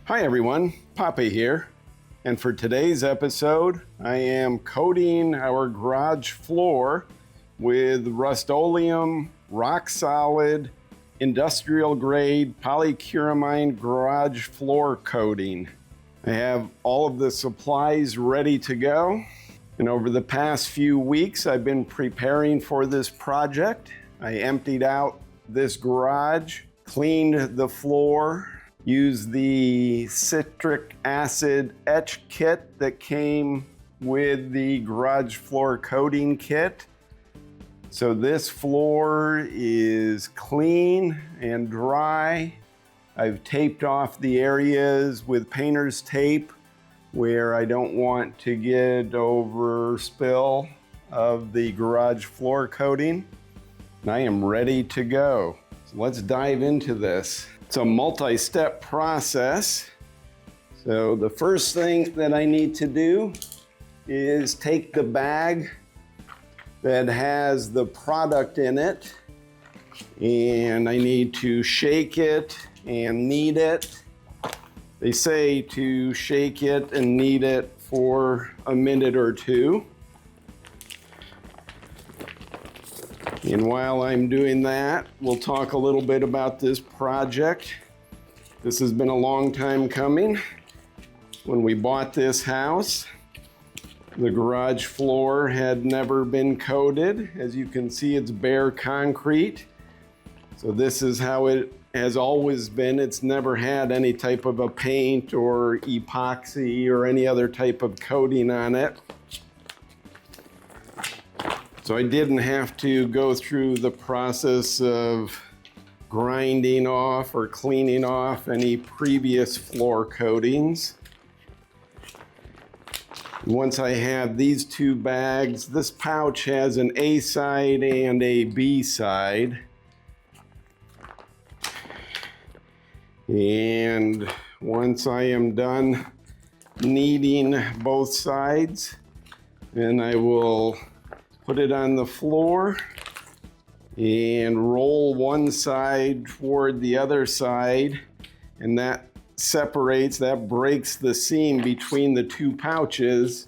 Hi everyone, Papa here, and for today's episode, I am coating our garage floor with Rust-Oleum, RockSolid, industrial grade polycuramine garage floor coating. I have all of the supplies ready to go, and over the past few weeks, I've been preparing for this project. I emptied out this garage, cleaned the floor, used the citric acid etch kit that came with the garage floor coating kit. So this floor is clean and dry. I've taped off the areas with painter's tape where I don't want to get over spill of the garage floor coating. And I am ready to go. So let's dive into this. It's a multi-step process. So the first thing that I need to do is take the bag that has the product in it, and I need to shake it and knead it. They say to shake it and knead it for a minute or two. And while I'm doing that, we'll talk a little bit about this project. This has been a long time coming. When we bought this house, the garage floor had never been coated. As you can see, it's bare concrete. So this is how it has always been. It's never had any type of a paint or epoxy or any other type of coating on it. So I didn't have to go through the process of grinding off or cleaning off any previous floor coatings. Once I have these two bags, this pouch has an A side and a B side. And once I am done kneading both sides, then I will put it on the floor and roll one side toward the other side, and that separates, that breaks the seam between the two pouches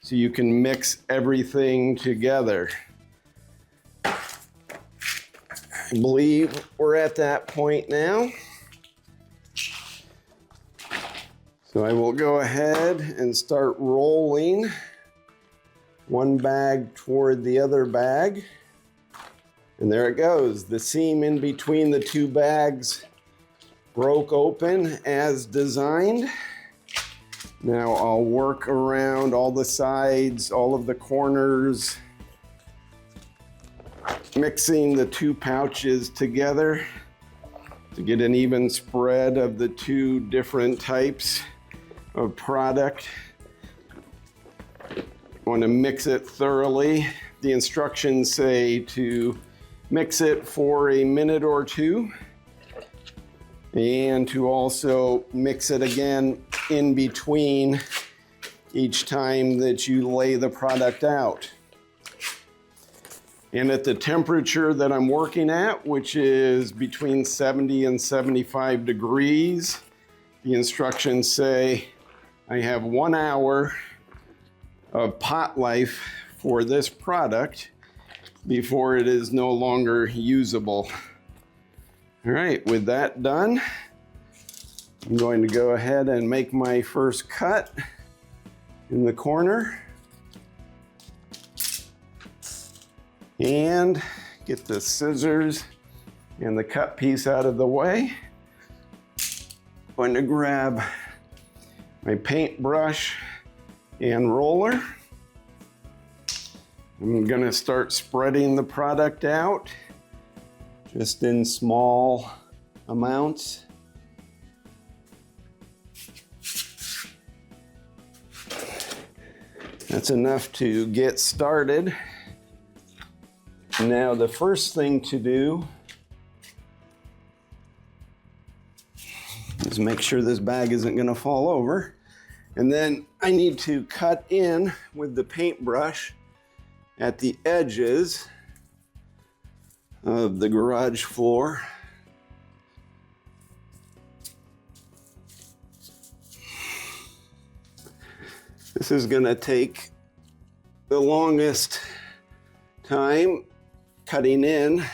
so you can mix everything together. I believe we're at that point now. So I will go ahead and start rolling one bag toward the other bag. And there it goes. The seam in between the two bags broke open as designed. Now I'll work around all the sides, all of the corners, mixing the two pouches together to get an even spread of the two different types of product. I want to mix it thoroughly. The instructions say to mix it for a minute or two, and to also mix it again in between each time that you lay the product out. And at the temperature that I'm working at, which is between 70 and 75 degrees, the instructions say I have 1 hour of pot life for this product before it is no longer usable. All right, with that done, I'm going to go ahead and make my first cut in the corner and get the scissors and the cut piece out of the way. I'm going to grab my paintbrush and roller. I'm gonna start spreading the product out just in small amounts. That's enough to get started. Now the first thing to do is make sure this bag isn't gonna fall over. And then I need to cut in with the paintbrush at the edges of the garage floor. This is gonna take the longest time cutting in.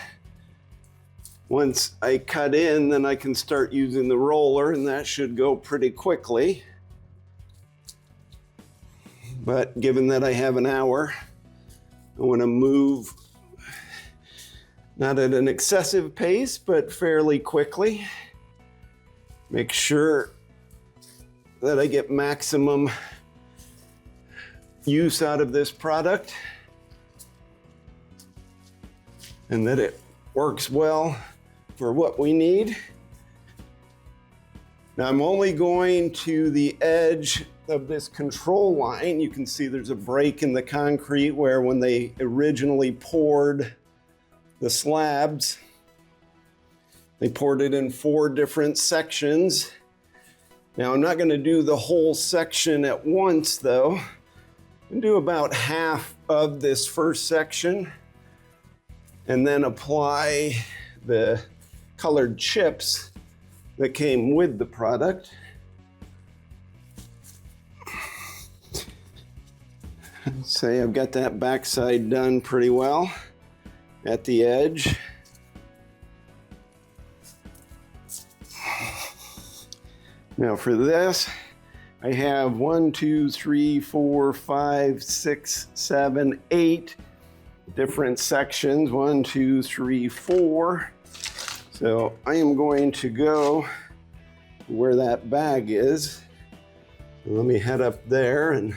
Once I cut in, then I can start using the roller, and that should go pretty quickly. But given that I have an hour, I want to move not at an excessive pace, but fairly quickly. Make sure that I get maximum use out of this product and that it works well for what we need. Now I'm only going to the edge of this control line. You can see there's a break in the concrete where when they originally poured the slabs, they poured it in 4 different sections. Now I'm not going to do the whole section at once though. I'm going to do about half of this first section and then apply the colored chips that came with the product. Say I've got that backside done pretty well at the edge. Now for this, I have 1, 2, 3, 4, 5, 6, 7, 8 different sections. 1, 2, 3, 4. So I am going to go where that bag is. Let me head up there and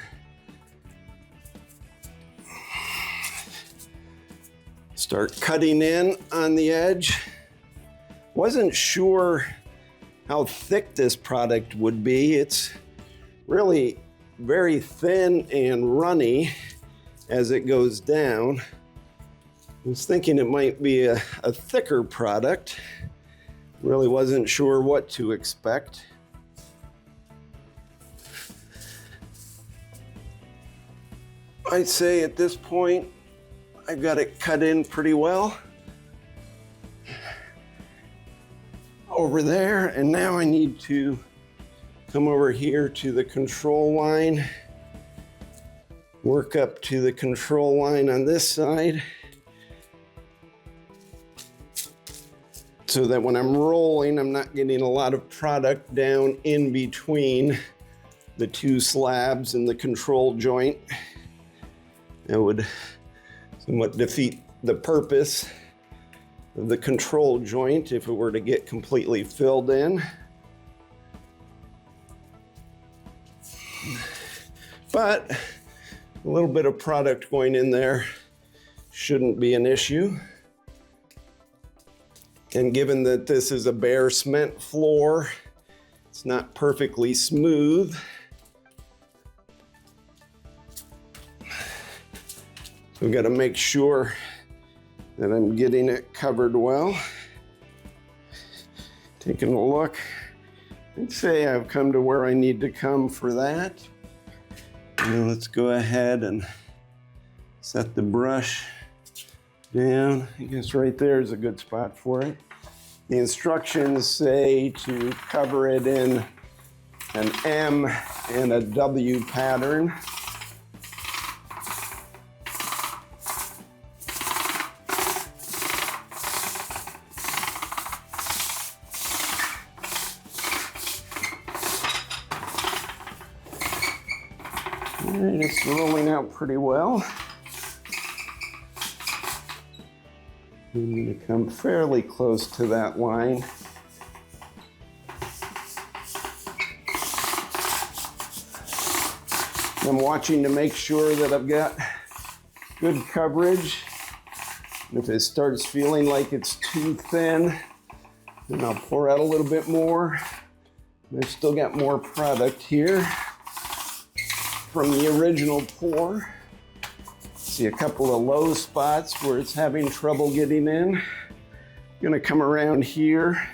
start cutting in on the edge. Wasn't sure how thick this product would be. It's really very thin and runny as it goes down. I was thinking it might be a thicker product. Really wasn't sure what to expect. I'd say at this point, I've got it cut in pretty well. Over there, and now I need to come over here to the control line, work up to the control line on this side, so that when I'm rolling, I'm not getting a lot of product down in between the 2 slabs and the control joint. That would somewhat defeat the purpose of the control joint if it were to get completely filled in. But a little bit of product going in there shouldn't be an issue. And given that this is a bare cement floor, it's not perfectly smooth. So we've got to make sure that I'm getting it covered well. Taking a look, I'd say I've come to where I need to come for that. Now let's go ahead and set the brush down. I guess right there is a good spot for it. The instructions say to cover it in an M and a W pattern. And it's rolling out pretty well. I'm going to come fairly close to that line. I'm watching to make sure that I've got good coverage. And if it starts feeling like it's too thin, then I'll pour out a little bit more. I've still got more product here from the original pour. See a couple of low spots where it's having trouble getting in. I'm gonna come around here,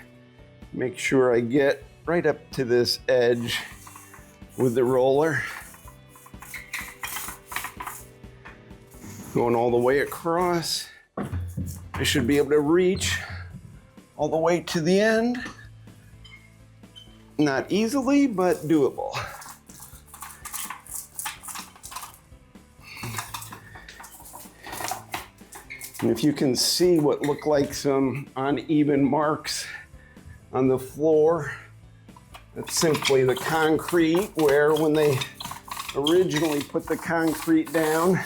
make sure I get right up to this edge with the roller. Going all the way across. I should be able to reach all the way to the end. Not easily, but doable. And if you can see what look like some uneven marks on the floor, that's simply the concrete, where when they originally put the concrete down,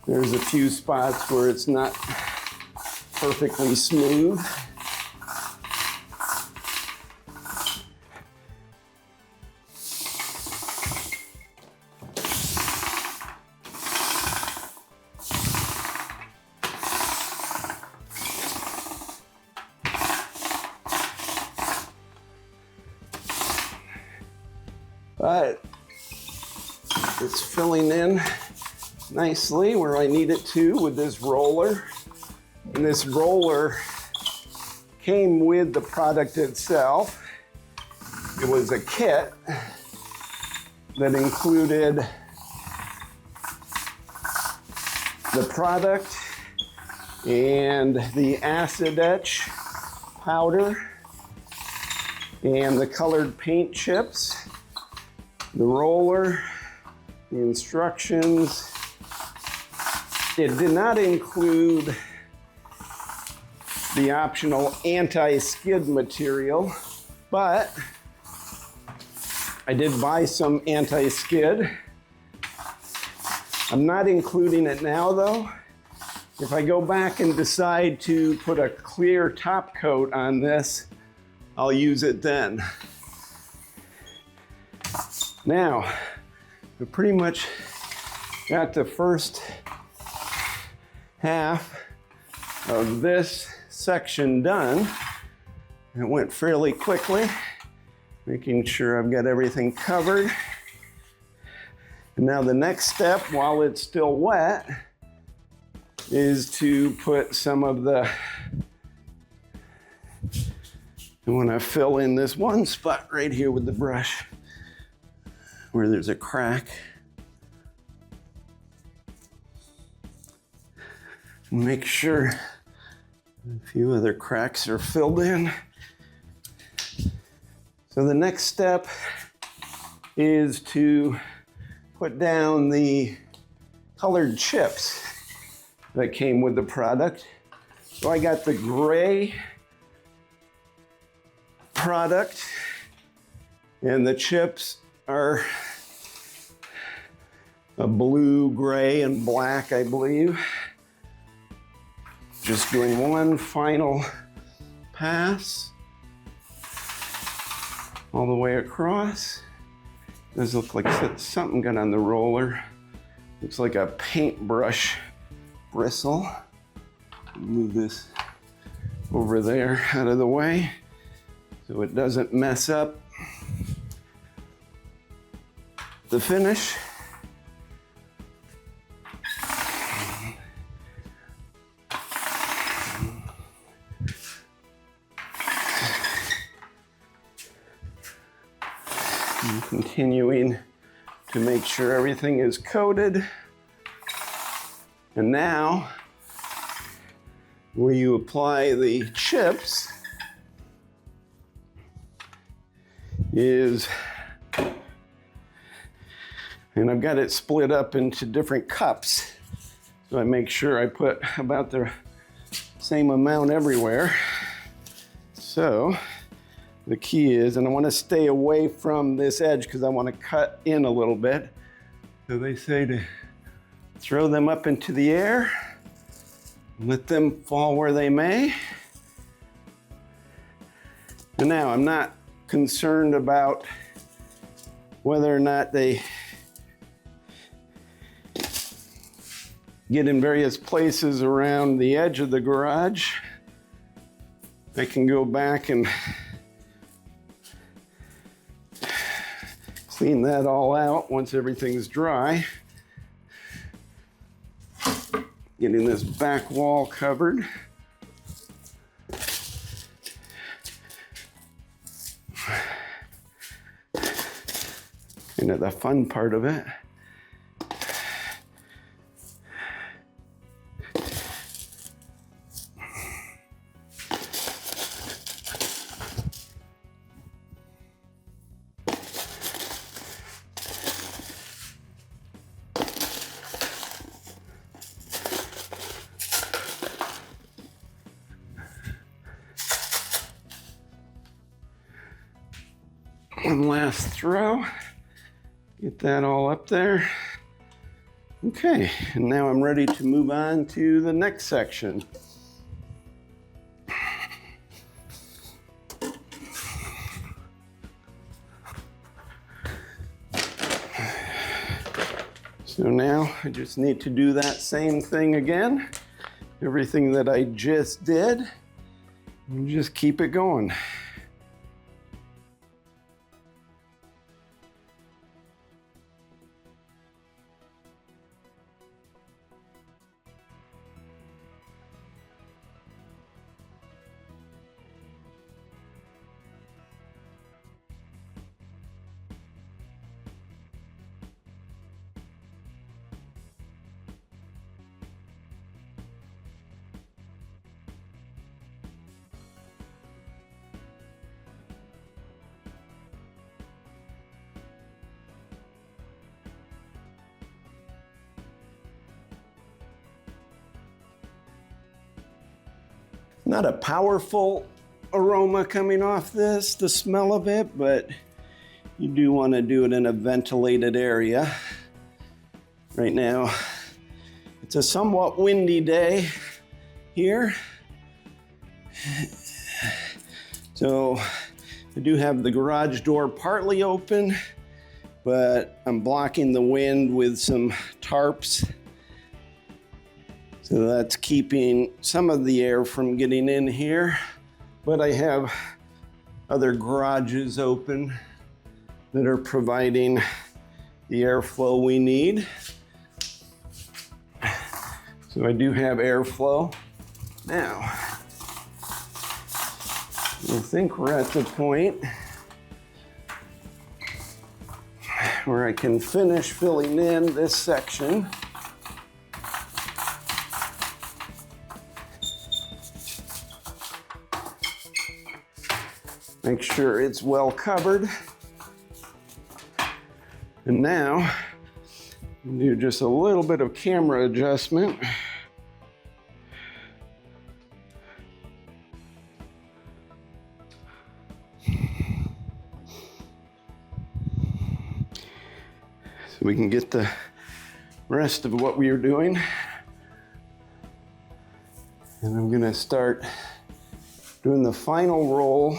there's a few spots where it's not perfectly smooth. But it's filling in nicely where I need it to with this roller. And this roller came with the product itself. It was a kit that included the product and the acid etch powder and the colored paint chips, the roller, the instructions. It did not include the optional anti-skid material, but I did buy some anti-skid. I'm not including it now though. If I go back and decide to put a clear top coat on this, I'll use it then. Now, we pretty much got the first half of this section done. It went fairly quickly, making sure I've got everything covered. And now the next step, while it's still wet, is to put some of the, I want to fill in this one spot right here with the brush where there's a crack. Make sure a few other cracks are filled in. So the next step is to put down the colored chips that came with the product. So I got the gray product, and the chips are a blue, gray, and black, I believe. Just doing one final pass all the way across. Does look like something got on the roller. Looks like a paintbrush bristle. Move this over there out of the way so it doesn't mess up the finish. And continuing to make sure everything is coated. And now, where you apply the chips is, and I've got it split up into different cups. So I make sure I put about the same amount everywhere. So the key is, and I want to stay away from this edge because I want to cut in a little bit. So they say to throw them up into the air, let them fall where they may. And now I'm not concerned about whether or not they get in various places around the edge of the garage. I can go back and clean that all out once everything's dry. Getting this back wall covered. You know, the fun part of it. One last throw. Get that all up there. Okay, and now I'm ready to move on to the next section. So now I just need to do that same thing again. Everything that I just did, and just keep it going. Not a powerful aroma coming off this, the smell of it, but you do want to do it in a ventilated area. Right now, it's a somewhat windy day here. So I do have the garage door partly open, but I'm blocking the wind with some tarps. So that's keeping some of the air from getting in here, but I have other garages open that are providing the airflow we need. So I do have airflow. Now, I think we're at the point where I can finish filling in this section. Make sure it's well covered. And now, do just a little bit of camera adjustment. So we can get the rest of what we are doing. And I'm gonna start doing the final roll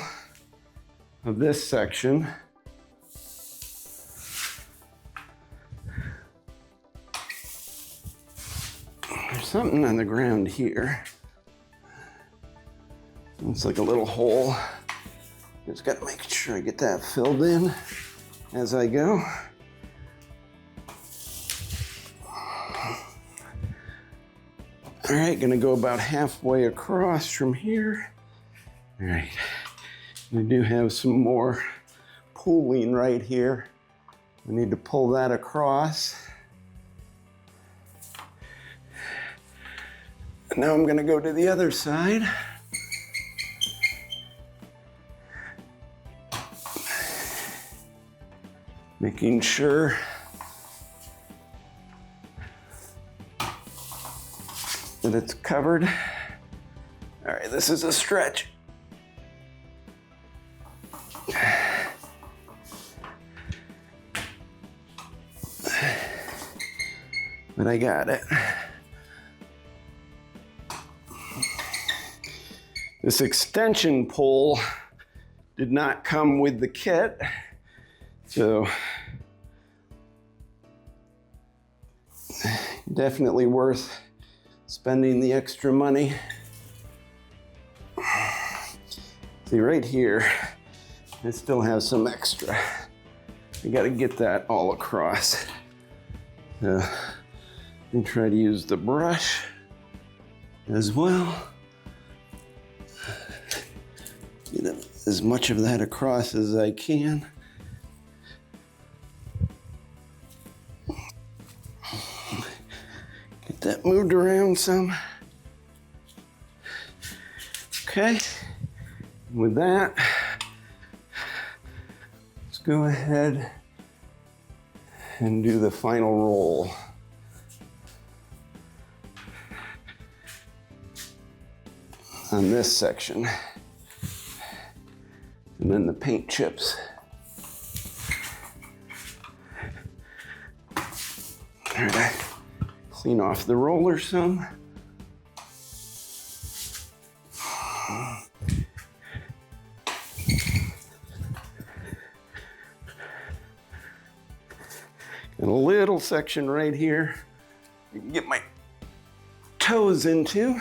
of this section. There's something on the ground here. It's like a little hole. Just gotta make sure I get that filled in as I go. All right, gonna go about halfway across from here. All right. I do have some more pooling right here. I need to pull that across. And now I'm going to go to the other side. Making sure that it's covered. All right, this is a stretch. But I got it. This extension pole did not come with the kit, so definitely worth spending the extra money. See right here, I still have some extra. I gotta get that all across. And try to use the brush as well. Get as much of that across as I can. Get that moved around some. Okay, with that, let's go ahead and do the final roll. On this section. And then the paint chips. Try to clean off the roller some. And a little section right here I can get my toes into.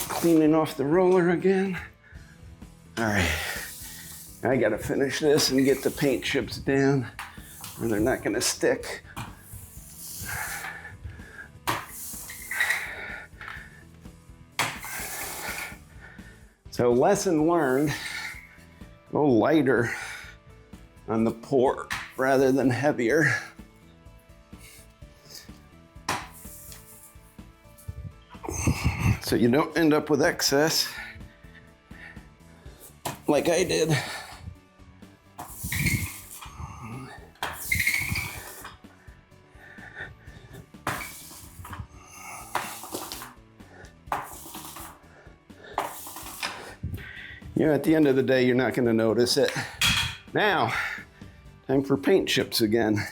Cleaning off the roller again. All right, I gotta finish this and get the paint chips down or they're not gonna stick. So lesson learned, go lighter on the pour rather than heavier. So you don't end up with excess like I did. You know, at the end of the day, you're not going to notice it. Now, time for paint chips again.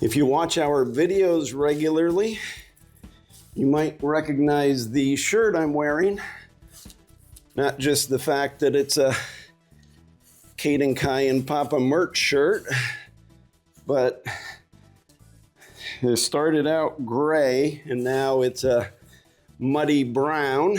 If you watch our videos regularly, you might recognize the shirt I'm wearing. Not just the fact that it's a Kate and Kai and Papa merch shirt, but it started out gray and now it's a muddy brown.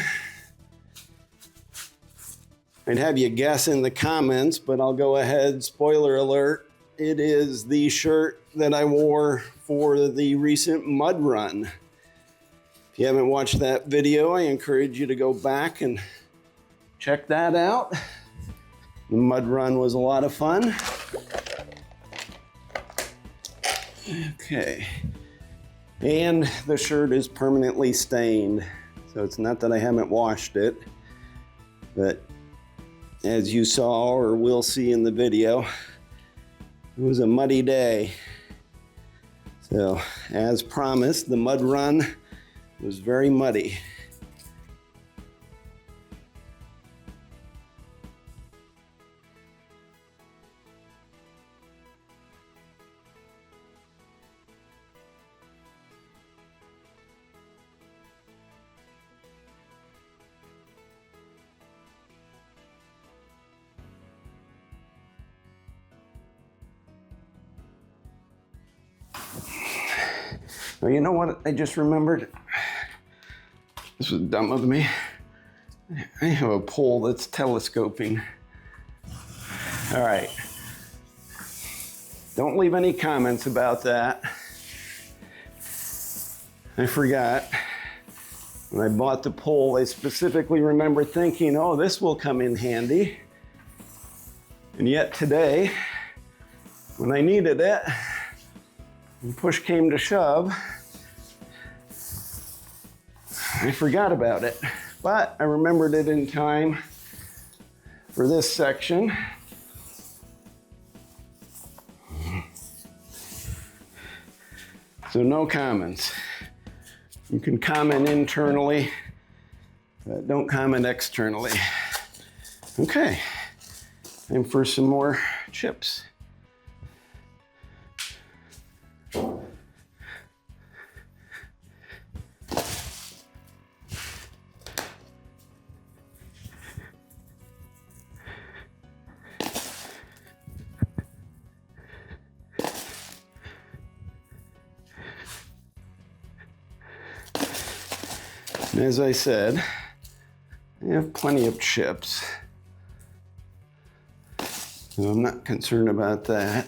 I'd have you guess in the comments, but I'll go ahead, spoiler alert. It is the shirt that I wore for the recent mud run. If you haven't watched that video, I encourage you to go back and check that out. The mud run was a lot of fun. Okay. And the shirt is permanently stained. So it's not that I haven't washed it, but as you saw or will see in the video, it was a muddy day. So, as promised, the mud run was very muddy. Well, you know what I just remembered? This was dumb of me. I have a pole that's telescoping. All right. Don't leave any comments about that. I forgot. When I bought the pole, I specifically remember thinking, oh, this will come in handy. And yet today, when I needed it, when push came to shove, I forgot about it. But I remembered it in time for this section. So no comments. You can comment internally, but don't comment externally. Okay, time for some more chips. As I said, I have plenty of chips, so I'm not concerned about that.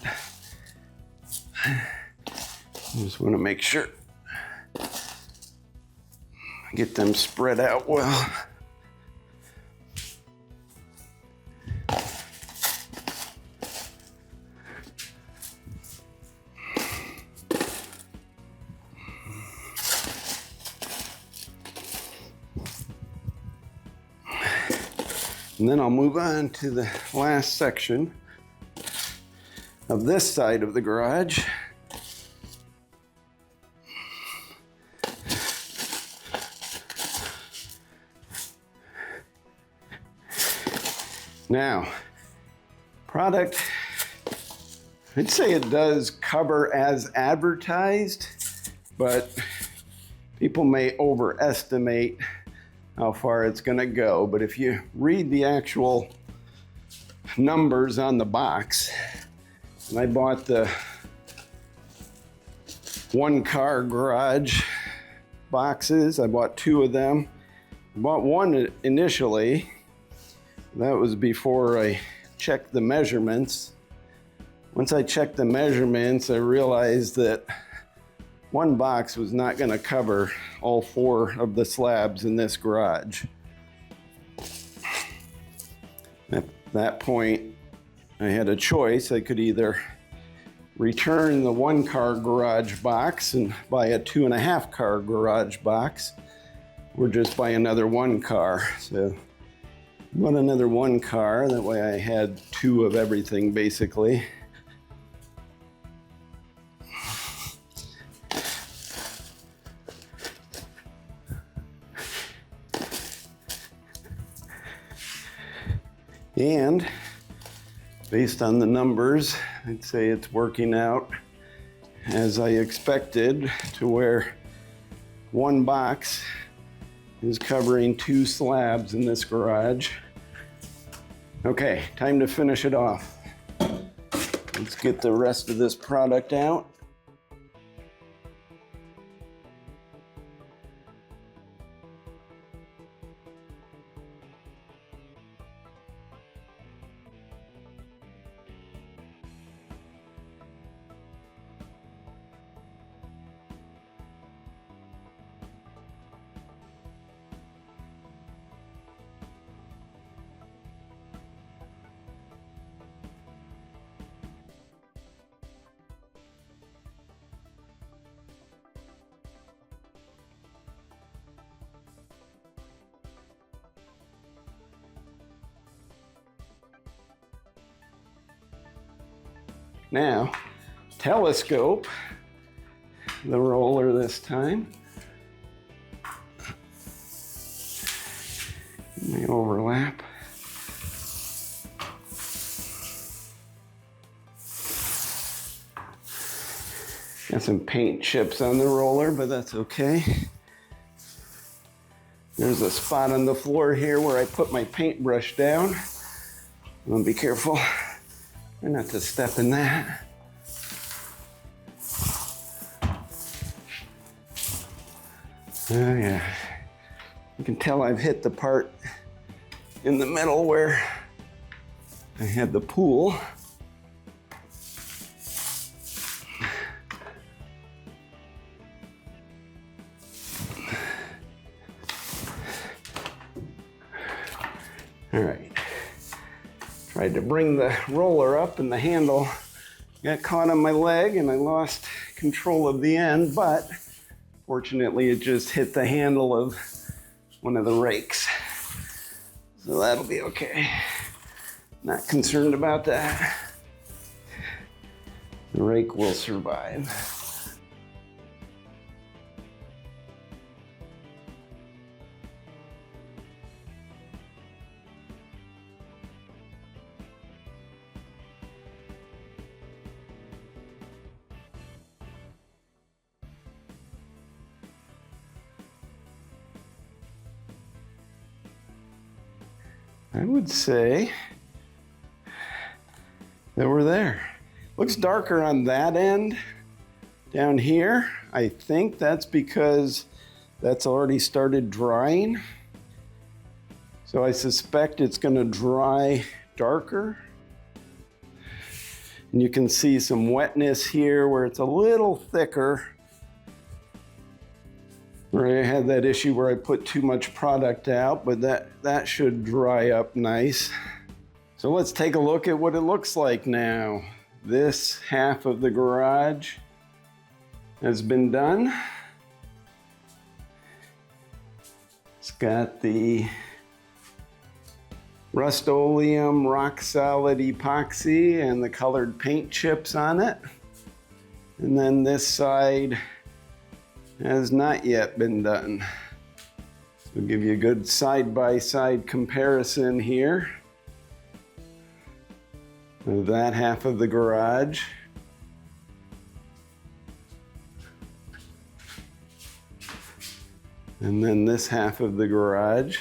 I just want to make sure I get them spread out well. And then I'll move on to the last section of this side of the garage. Now, product, I'd say it does cover as advertised, but people may overestimate how far it's going to go. But if you read the actual numbers on the box, and I bought the one-car garage boxes. I bought 2 of them. I bought one initially. That was before I checked the measurements. Once I checked the measurements, I realized that one box was not going to cover all 4 of the slabs in this garage. At that point, I had a choice. I could either return the 1-car garage box and buy a 2.5-car garage box, or just buy another 1-car. So I bought another 1-car. That way I had 2 of everything, basically. And based on the numbers, I'd say it's working out as I expected, to where 1 box is covering 2 slabs in this garage. Okay, time to finish it off. Let's get the rest of this product out. Now, telescope the roller this time. May overlap. Got some paint chips on the roller, but that's okay. There's a spot on the floor here where I put my paintbrush down. I'm gonna be careful. Try not to step in that. Oh yeah. You can tell I've hit the part in the middle where I had the pool. All right. Tried to bring the roller up and the handle got caught on my leg and I lost control of the end, but fortunately it just hit the handle of one of the rakes. So that'll be okay. Not concerned about that. The rake will survive. I would say that we're there. Looks darker on that end down here. I think that's because that's already started drying. So I suspect it's going to dry darker. And you can see some wetness here where it's a little thicker. Where I had that issue where I put too much product out, but that should dry up nice. So let's take a look at what it looks like now. This half of the garage has been done. It's got the Rust-Oleum RockSolid epoxy and the colored paint chips on it. And then this side has not yet been done. We'll give you a good side-by-side comparison here of that half of the garage. And then this half of the garage.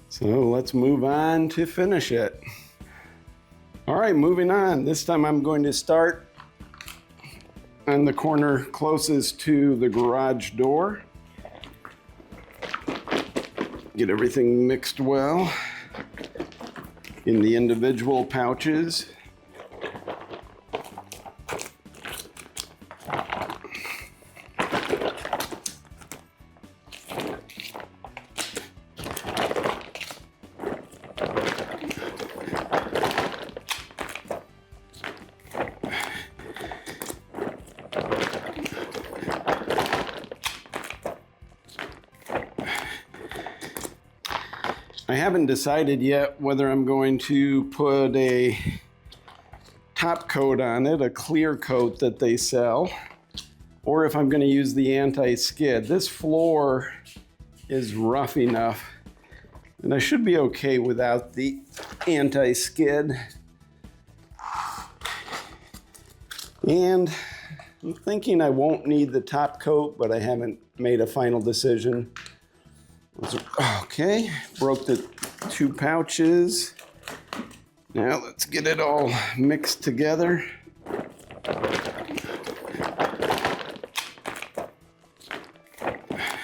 So let's move on to finish it. All right, moving on. This time I'm going to start on the corner closest to the garage door. Get everything mixed well in the individual pouches. I haven't decided yet whether I'm going to put a top coat on it, a clear coat that they sell, or if I'm going to use the anti-skid. This floor is rough enough, and I should be okay without the anti-skid. And I'm thinking I won't need the top coat, but I haven't made a final decision. Okay, broke the 2 pouches. Now let's get it all mixed together.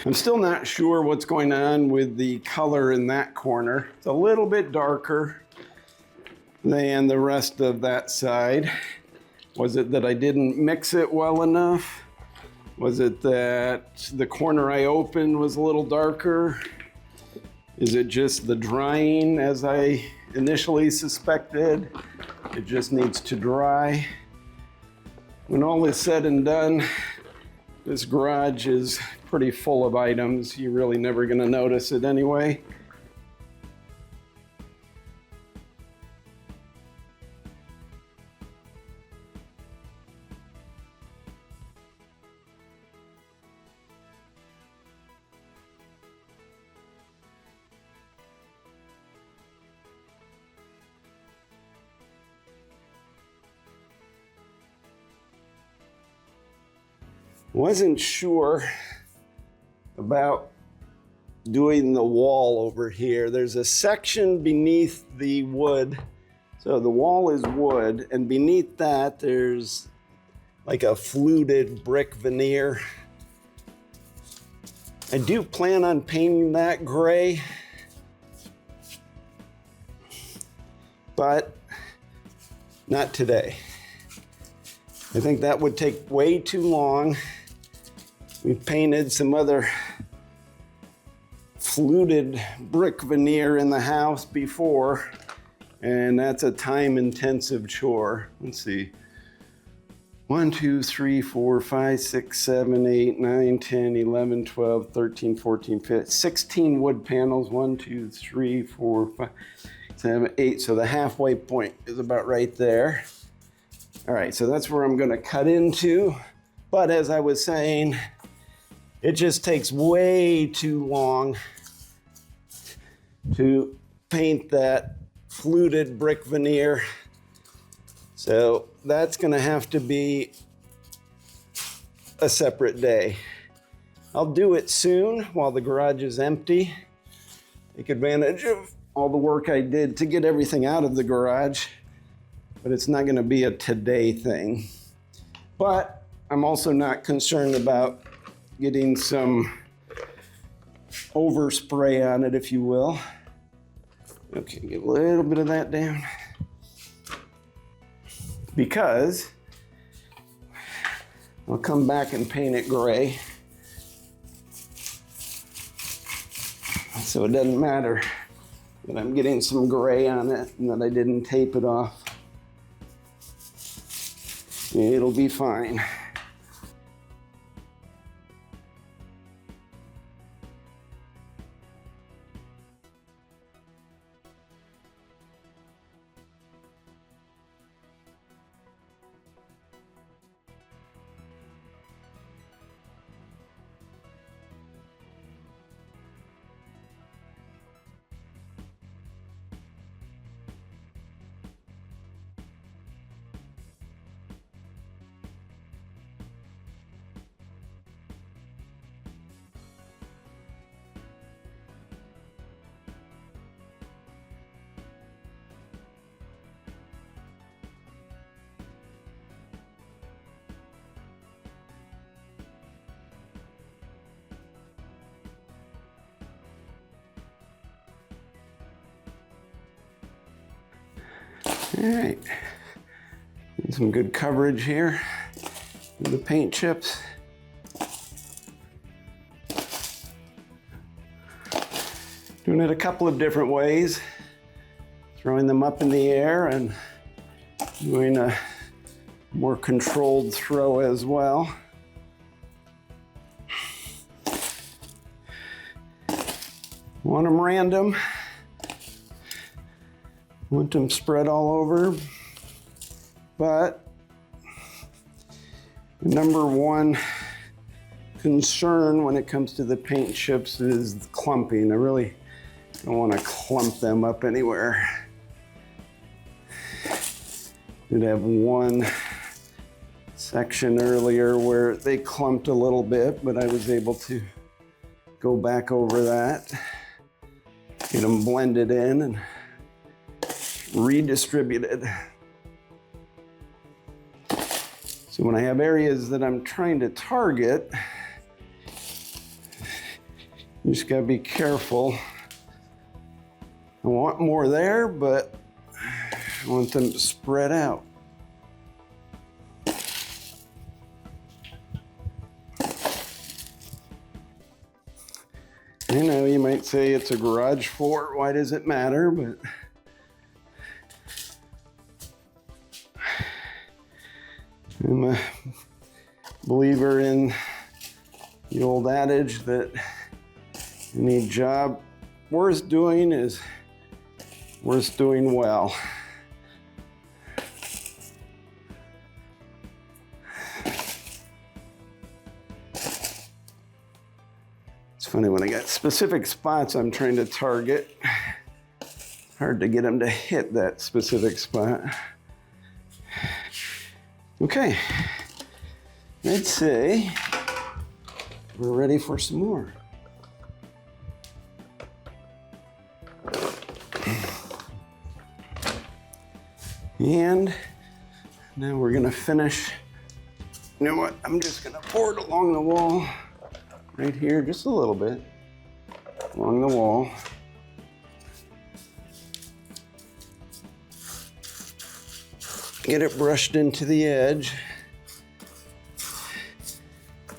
I'm still not sure what's going on with the color in that corner. It's a little bit darker than the rest of that side. Was it that I didn't mix it well enough? Was it that the corner I opened was a little darker? Is it just the drying as I initially suspected? It just needs to dry. When all is said and done, this garage is pretty full of items. You're really never gonna notice it anyway. Wasn't sure about doing the wall over here. There's a section beneath the wood. So the wall is wood, and beneath that there's like a fluted brick veneer. I do plan on painting that gray, but not today. I think that would take way too long. We've painted some other fluted brick veneer in the house before, and that's a time-intensive chore. Let's see. 1, 2, 3, 4, 5, 6, 7, 8, 9, 10, 11, 12, 13, 14, 15, 16 wood panels. 1, 2, 3, 4, 5, 7, 8. So the halfway point is about right there. All right, so that's where I'm gonna cut into. But as I was saying, it just takes way too long to paint that fluted brick veneer. So that's gonna have to be a separate day. I'll do it soon while the garage is empty. Take advantage of all the work I did to get everything out of the garage, but it's not gonna be a today thing. But I'm also not concerned about getting some overspray on it, if you will. Okay, get a little bit of that down. Because I'll come back and paint it gray. So it doesn't matter that I'm getting some gray on it and that I didn't tape it off. It'll be fine. All right, and some good coverage here with the paint chips. Doing it a couple of different ways, throwing them up in the air and doing a more controlled throw as well. Want them random, want them spread all over, but the number one concern when it comes to the paint chips is the clumping. I really don't want to clump them up anywhere. Did have one section earlier where they clumped a little bit, but I was able to go back over that, get them blended in and redistributed. So when I have areas that I'm trying to target, you just gotta be careful. I want more there, but I want them to spread out. I know you might say it's a garage floor, why does it matter? But I'm a believer in the old adage that any job worth doing is worth doing well. It's funny when I got specific spots I'm trying to target, hard to get them to hit that specific spot. Okay, I'd say we're ready for some more. And now we're gonna finish. You know what? I'm just gonna pour it along the wall right here, just a little bit along the wall. Get it brushed into the edge.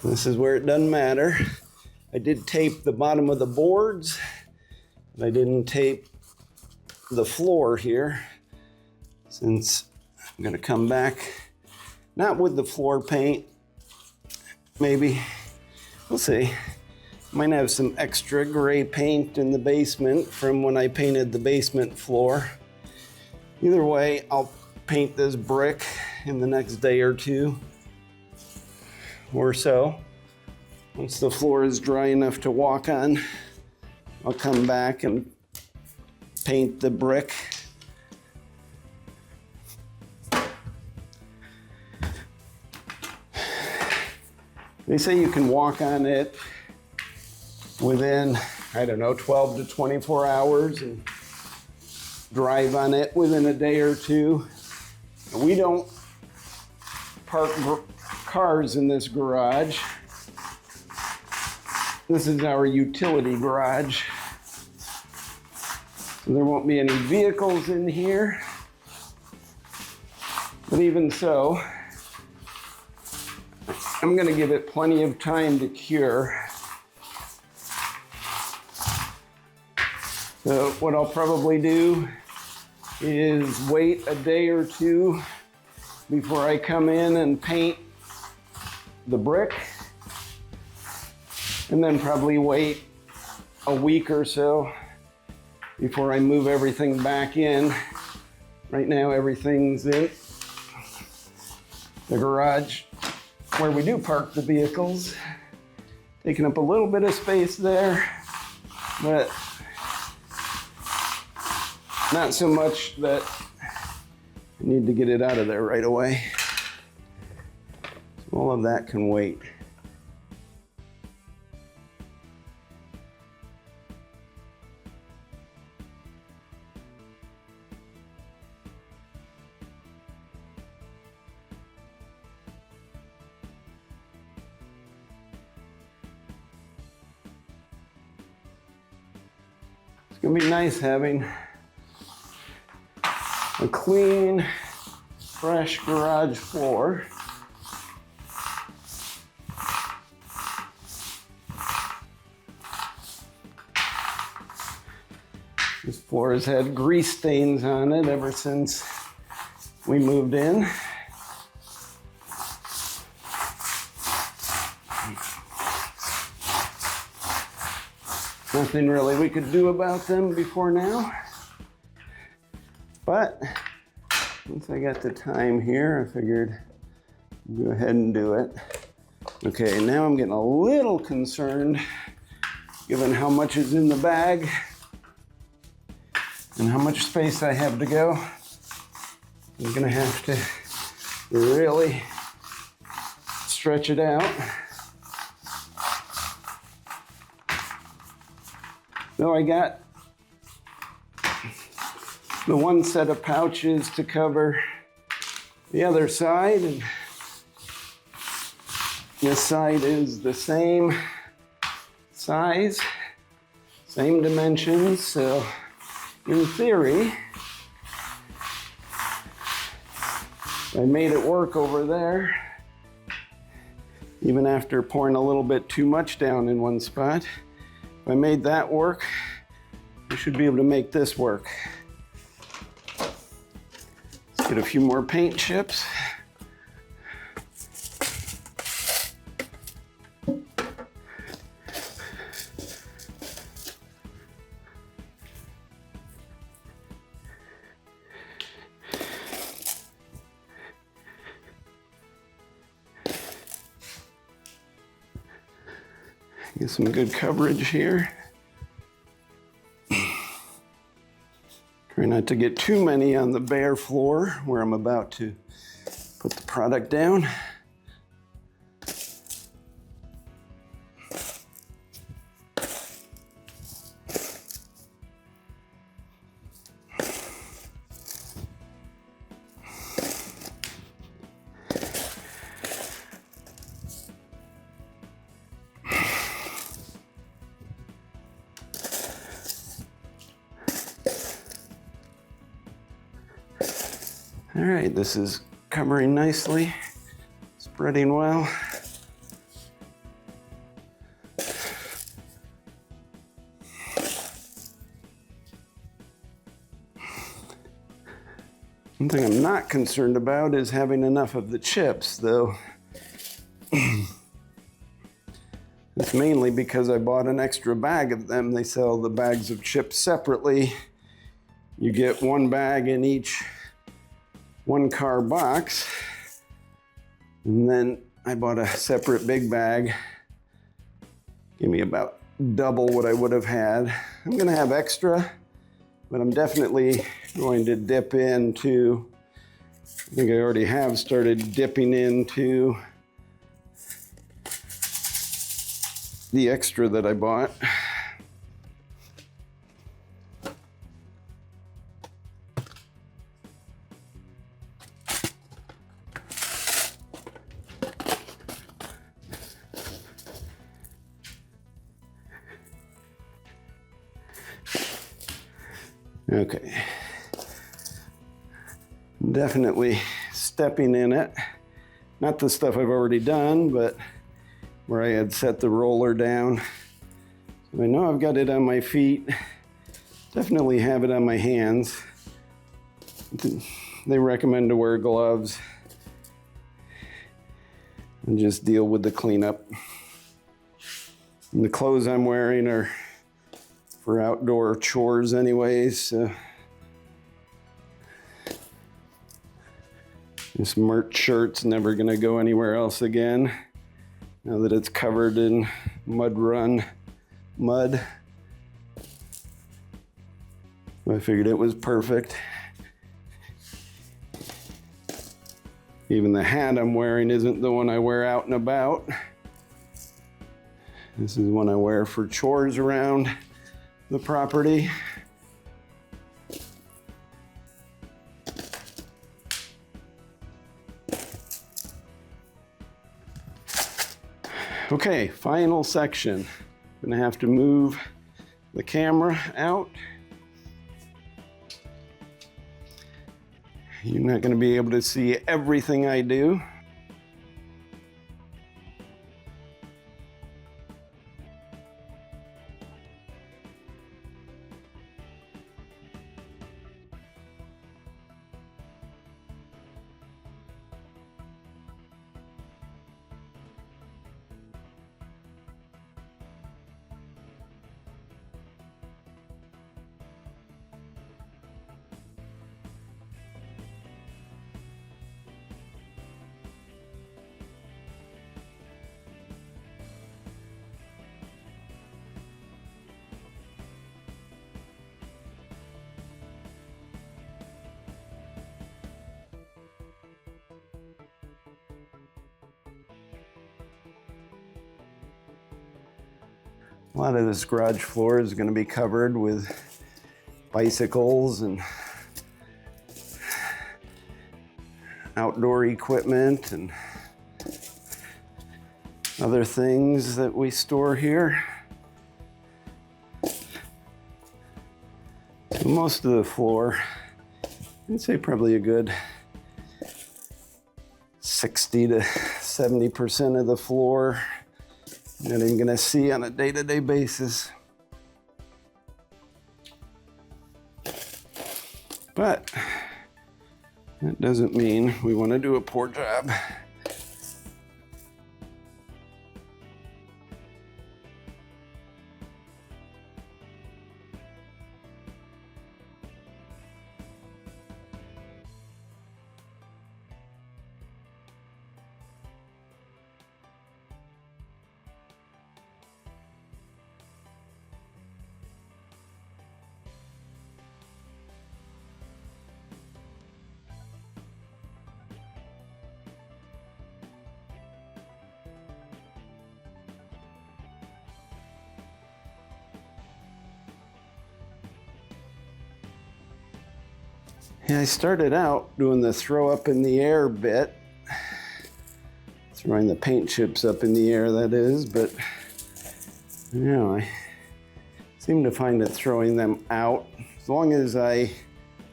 This is where it doesn't matter. I did tape the bottom of the boards, but I didn't tape the floor here, since I'm gonna come back, not with the floor paint, maybe, we'll see. Might have some extra gray paint in the basement from when I painted the basement floor. Either way, I'll paint this brick in the next day or two or so. Once the floor is dry enough to walk on, I'll come back and paint the brick. They say you can walk on it within, I don't know, 12 to 24 hours and drive on it within a day or two. We don't park cars in this garage. This is our utility garage. So there won't be any vehicles in here. But even so, I'm gonna give it plenty of time to cure. So what I'll probably do is wait a day or two before I come in and paint the brick, and then probably wait a week or so before I move everything back in. Right now everything's in the garage where we do park the vehicles, taking up a little bit of space there, but not so much that I need to get it out of there right away. So all of that can wait. It's gonna be nice having a a clean, fresh garage floor. This floor has had grease stains on it ever since we moved in. Nothing really we could do about them before now. But once I got the time here, I figured I'd go ahead and do it. Okay, now I'm getting a little concerned given how much is in the bag and how much space I have to go. I'm gonna have to really stretch it out. So I got the one set of pouches to cover the other side, and this side is the same size, same dimensions, so in theory, I made it work over there, even after pouring a little bit too much down in one spot. If I made that work, I should be able to make this work. Let's get a few more paint chips. Get some good coverage here. Try not to get too many on the bare floor where I'm about to put the product down. All right, this is covering nicely, spreading well. One thing I'm not concerned about is having enough of the chips, though. It's mainly because I bought an extra bag of them. They sell the bags of chips separately. You get one bag in each one-car box, and then I bought a separate big bag. Give me about double what I would have had. I'm gonna have extra, but I'm definitely going to dip into, I think I already have started dipping into the extra that I bought. Okay, definitely stepping in it. Not the stuff I've already done, but where I had set the roller down. So I know I've got it on my feet. Definitely have it on my hands. They recommend to wear gloves and just deal with the cleanup. And the clothes I'm wearing are for outdoor chores anyways. So this merch shirt's never gonna go anywhere else again now that it's covered in mud. I figured it was perfect. Even the hat I'm wearing isn't the one I wear out and about. This is one I wear for chores around the property. Okay, final section. I'm gonna have to move the camera out. You're not going to be able to see everything I do. A lot of this garage floor is going to be covered with bicycles and outdoor equipment and other things that we store here. So most of the floor, I'd say probably a good 60 to 70% of the floor that I'm going to see on a day-to-day basis. But that doesn't mean we want to do a poor job. Yeah, I started out doing the throw up in the air bit, throwing the paint chips up in the air, that is, but you know, I seem to find that throwing them out, as long as I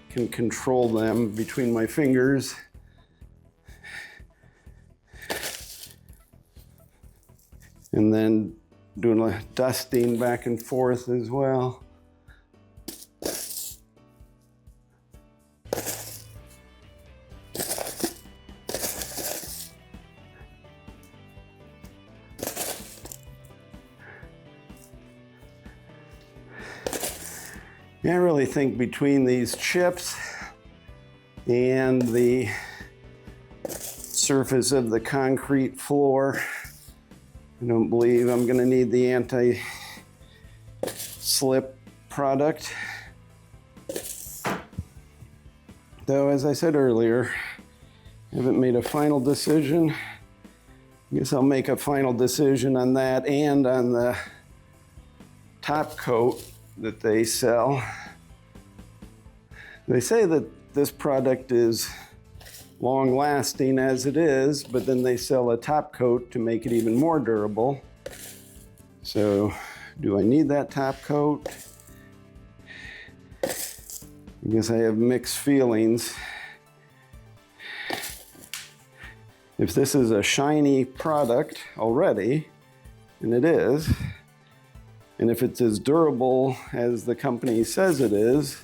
can control them between my fingers, and then doing a dusting back and forth as well. I really think between these chips and the surface of the concrete floor, I don't believe I'm going to need the anti-slip product. Though, as I said earlier, I haven't made a final decision. I guess I'll make a final decision on that and on the top coat that they sell. They say that this product is long lasting as it is, but then they sell a top coat to make it even more durable. So, do I need that top coat? I guess I have mixed feelings. If this is a shiny product already, and it is, and if it's as durable as the company says it is,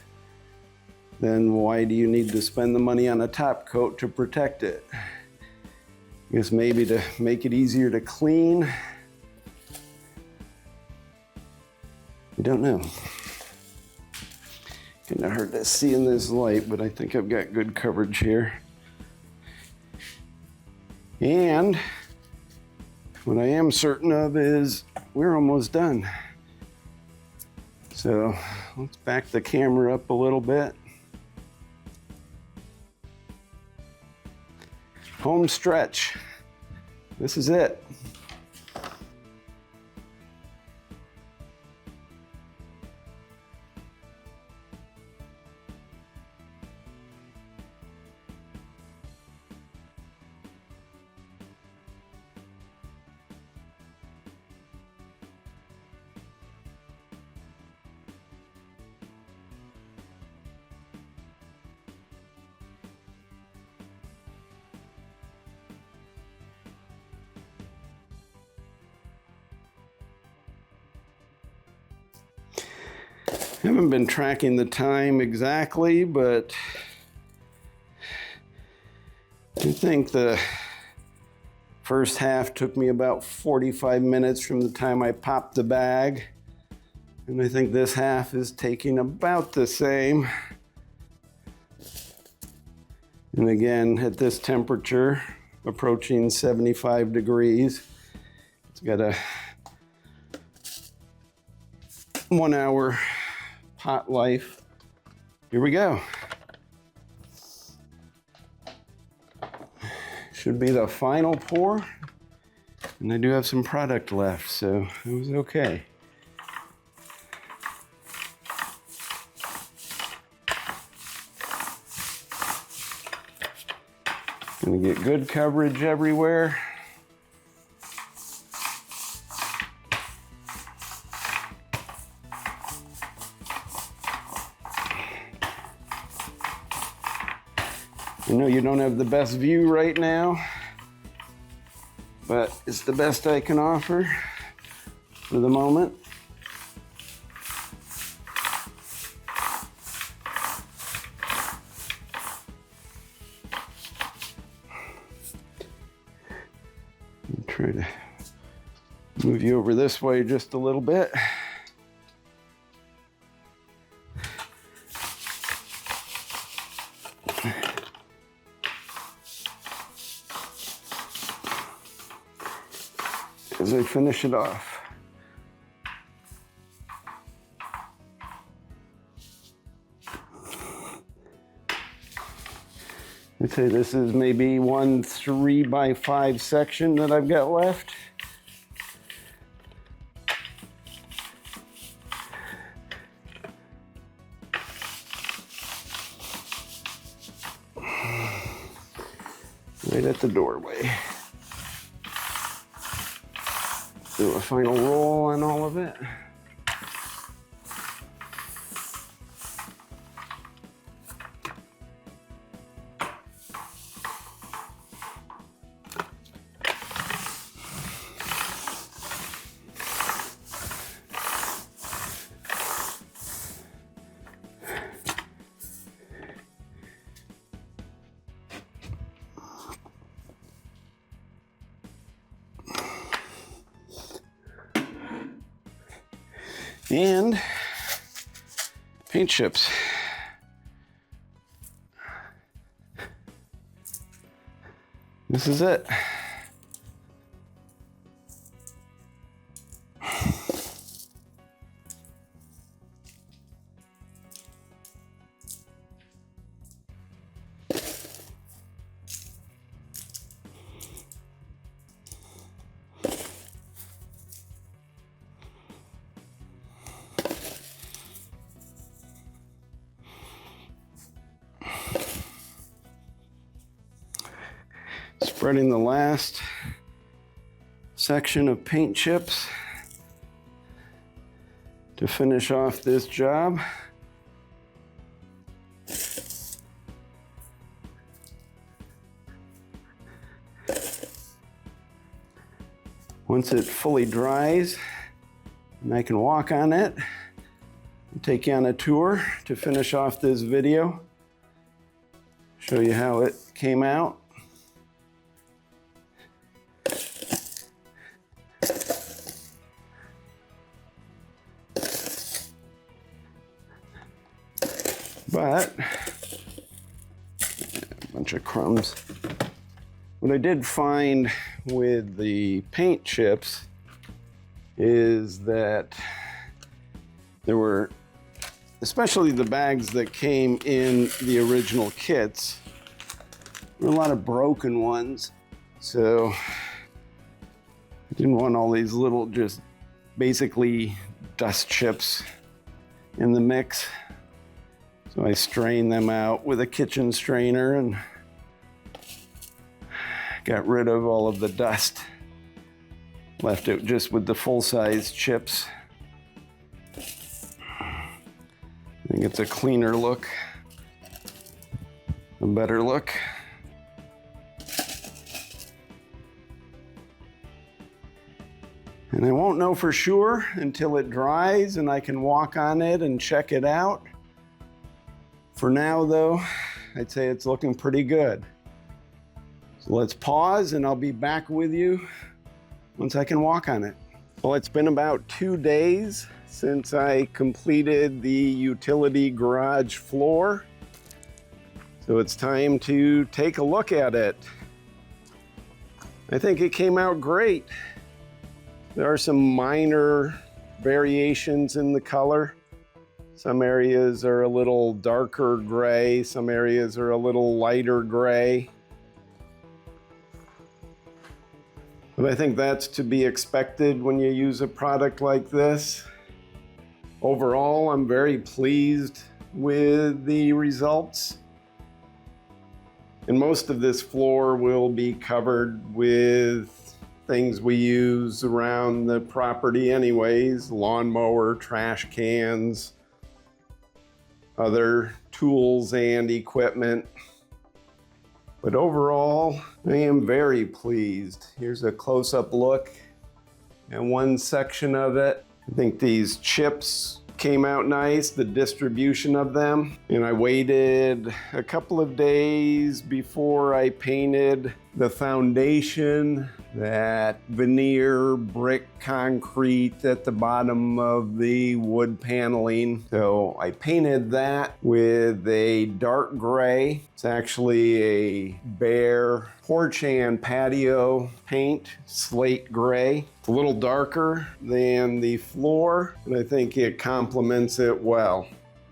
then why do you need to spend the money on a top coat to protect it? I guess maybe to make it easier to clean. I don't know. Kind of hard to see in this light, but I think I've got good coverage here. And what I am certain of is we're almost done. So let's back the camera up a little bit. Home stretch. This is it. Haven't been tracking the time exactly, but I think the first half took me about 45 minutes from the time I popped the bag. And I think this half is taking about the same. And again, at this temperature, approaching 75 degrees, it's got a 1 hour pot life. Here we go. Should be the final pour. And I do have some product left, so it was okay. Gonna get good coverage everywhere. I know you don't have the best view right now, but it's the best I can offer for the moment. Try to move you over this way just a little bit. As I finish it off. I'd say this is maybe one 3x5 section that I've got left. Right at the doorway. Do a final roll on all of it. And paint chips. This is it. Spreading the last section of paint chips to finish off this job. Once it fully dries and I can walk on it, I'll take you on a tour to finish off this video, show you how it came out. But, a bunch of crumbs. What I did find with the paint chips is that there were, especially the bags that came in the original kits, there were a lot of broken ones. So I didn't want all these little just basically dust chips in the mix. So I strained them out with a kitchen strainer and got rid of all of the dust. Left it just with the full-size chips. I think it's a cleaner look, a better look. And I won't know for sure until it dries and I can walk on it and check it out. For now though, I'd say it's looking pretty good. So let's pause and I'll be back with you once I can walk on it. Well, it's been about 2 days since I completed the utility garage floor. So it's time to take a look at it. I think it came out great. There are some minor variations in the color. Some areas are a little darker gray, some areas are a little lighter gray. But I think that's to be expected when you use a product like this. Overall, I'm very pleased with the results. And most of this floor will be covered with things we use around the property anyways, lawnmower, trash cans, other tools and equipment. But overall, I am very pleased. Here's a close-up look at one section of it. I think these chips came out nice, the distribution of them. And I waited a couple of days before I painted the foundation, that veneer brick concrete at the bottom of the wood paneling. So I painted that with a dark gray. It's actually a bare porch and patio paint, slate gray. It's a little darker than the floor, but I think it complements it well.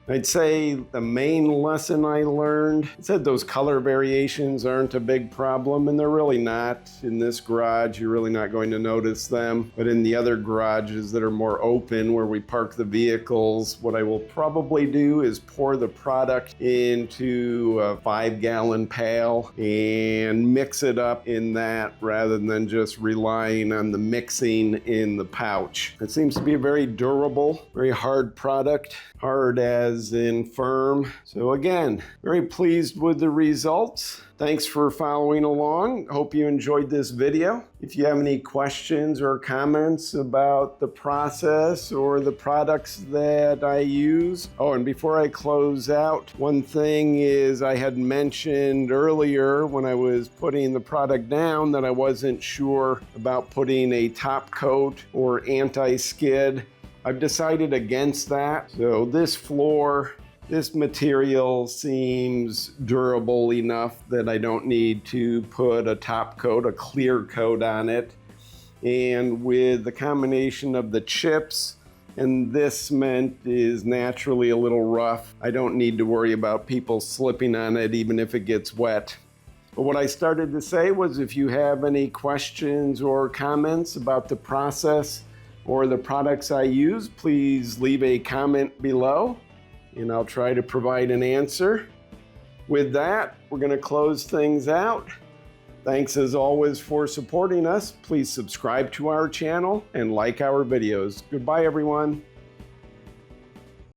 I'd say the main lesson I learned, I said those color variations aren't a big problem, and they're really not. In this garage, you're really not going to notice them. But in the other garages that are more open, where we park the vehicles, what I will probably do is pour the product into a 5-gallon pail and mix it up in that rather than just relying on the mixing in the pouch. It seems to be a very durable, very hard product, hard as in firm. So again, very pleased with the results. Thanks for following along. Hope you enjoyed this video. If you have any questions or comments about the process or the products that I use. Oh, and before I close out, one thing is I had mentioned earlier when I was putting the product down that I wasn't sure about putting a top coat or anti-skid. I've decided against that. So this floor, this material seems durable enough that I don't need to put a top coat, a clear coat on it. And with the combination of the chips and this cement is naturally a little rough, I don't need to worry about people slipping on it even if it gets wet. But what I started to say was if you have any questions or comments about the process or the products I use, please leave a comment below and I'll try to provide an answer. With that, we're going to close things out. Thanks as always for supporting us. Please subscribe to our channel and like our videos. Goodbye, everyone.